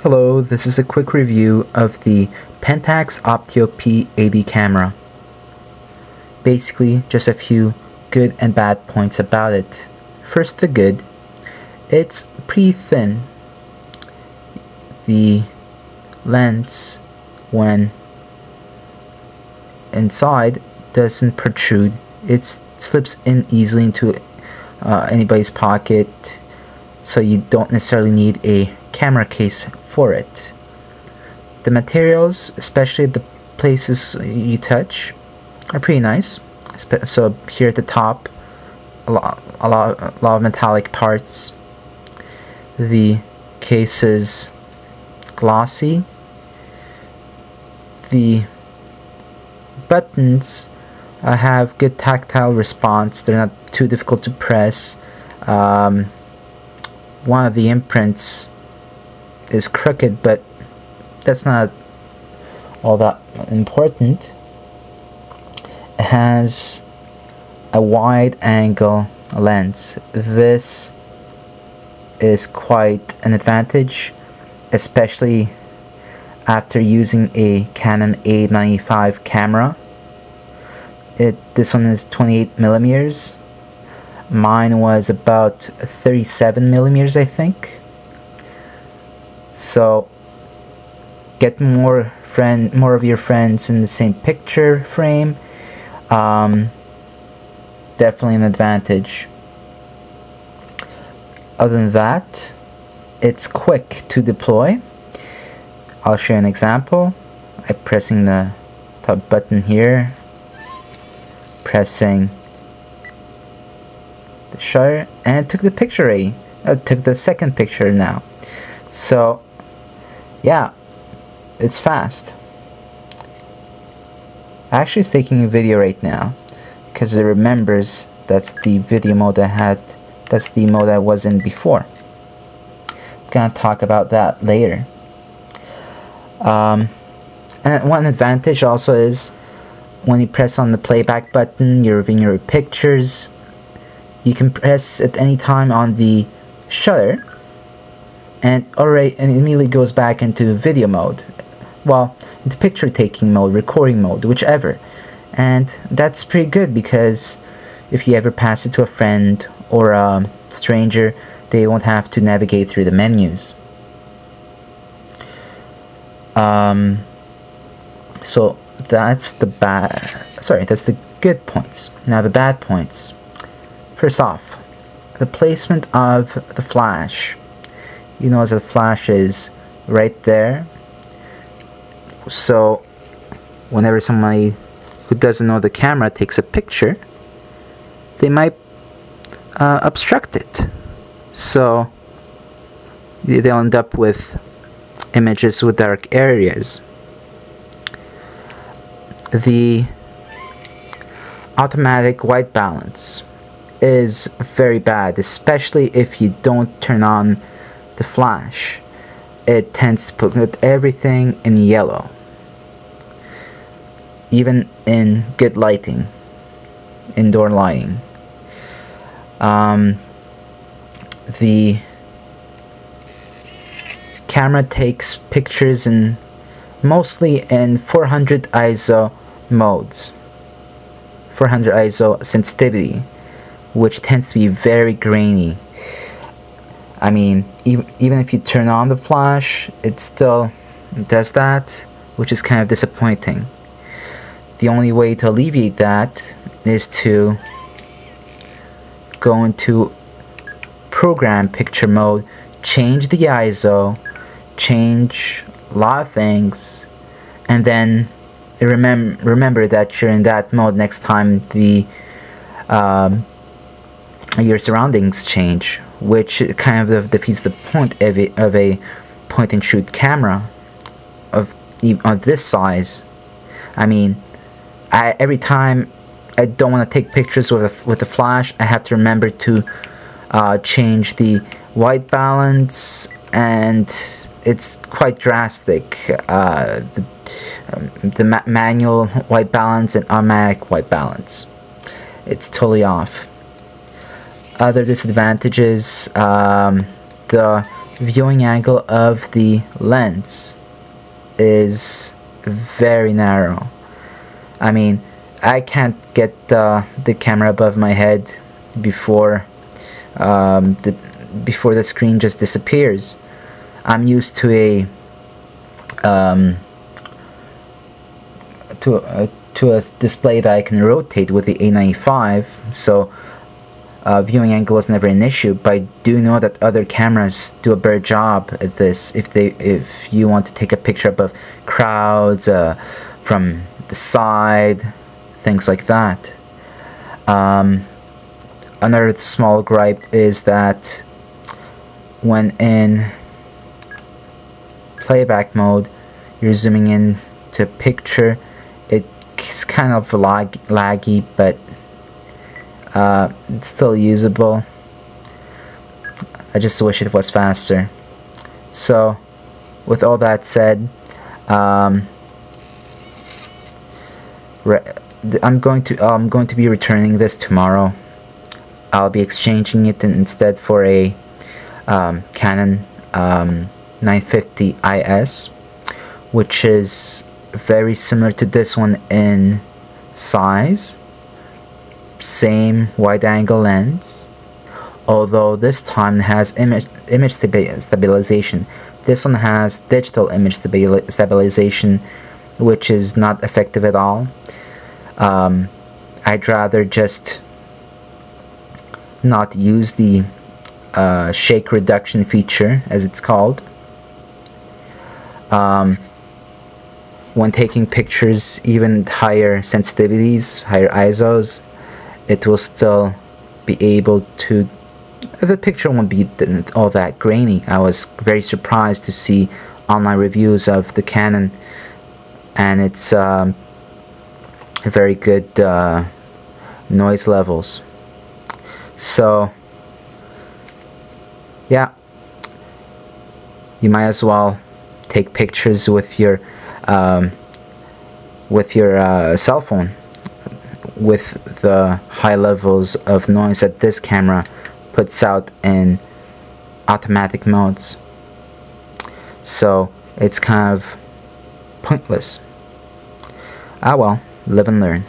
Hello, this is a quick review of the Pentax Optio P80 camera. Basically, just a few good and bad points about it. First, the good. It's pretty thin. The lens, when inside, doesn't protrude. It slips in easily into anybody's pocket, so you don't necessarily need a camera case for it. The materials, especially the places you touch, are pretty nice. So here at the top, a lot of metallic parts. The case is glossy. The buttons have good tactile response. They're not too difficult to press. One of the imprints is crooked, but that's not all that important. It has a wide angle lens. This is quite an advantage, especially after using a Canon A95 camera. This one is 28 millimeters. Mine was about 37 millimeters, I think. So get more of your friends in the same picture frame. Definitely an advantage. Other than that, it's quick to deploy. I'll show you an example. I'm pressing the top button here, pressing the shutter, and it took the picture already. It took the second picture now. So yeah, it's fast. Actually, it's taking a video right now because it remembers that's the video mode I had. That's the mode I was in before. I'm gonna talk about that later. And one advantage also is when you press on the playback button, you're reviewing your pictures. You can press at any time on the shutter, and it immediately goes back into video mode. Well, into picture taking mode, recording mode, whichever. And that's pretty good because if you ever pass it to a friend or a stranger, they won't have to navigate through the menus. So that's the that's the good points. Now the bad points. First off, the placement of the flash. You know, as the flash is right there. So whenever somebody who doesn't know the camera takes a picture, they might obstruct it. So they'll end up with images with dark areas. The automatic white balance is very bad, especially if you don't turn on the flash. It tends to put everything in yellow, even in good lighting, indoor lighting. The camera takes pictures mostly in 400 ISO modes, 400 ISO sensitivity, which tends to be very grainy. I mean, even if you turn on the flash, it still does that, which is kind of disappointing. The only way to alleviate that is to go into program picture mode, change the ISO, change a lot of things, and then remember that you're in that mode next time your surroundings change, which kind of defeats the point of a point-and-shoot camera of this size. I mean, every time I don't want to take pictures with a flash, I have to remember to change the white balance, and it's quite drastic. The manual white balance and automatic white balance, it's totally off. Other disadvantages, the viewing angle of the lens is very narrow. I mean, I can't get the camera above my head before before the screen just disappears. I'm used to a to a display that I can rotate with the A95, so viewing angle was never an issue. But I do know that other cameras do a better job at this. If you want to take a picture above crowds, from the side, things like that. Another small gripe is that when in playback mode, you're zooming in to a picture, it's kind of laggy, but it's still usable. I just wish it was faster. So, with all that said, I'm going to be returning this tomorrow. I'll be exchanging it instead for a Canon 950 IS, which is very similar to this one in size, same wide angle lens, although this time it has image stabilization. This one has digital image stabilization, which is not effective at all. I'd rather just not use the shake reduction feature, as it's called. When taking pictures, even higher sensitivities, higher ISOs, it will still be able to, the picture won't be all that grainy. I was very surprised to see online reviews of the Canon, and it's very good noise levels. So yeah, you might as well take pictures with your cell phone with the high levels of noise that this camera puts out in automatic modes. So it's kind of pointless. Ah well, live and learn.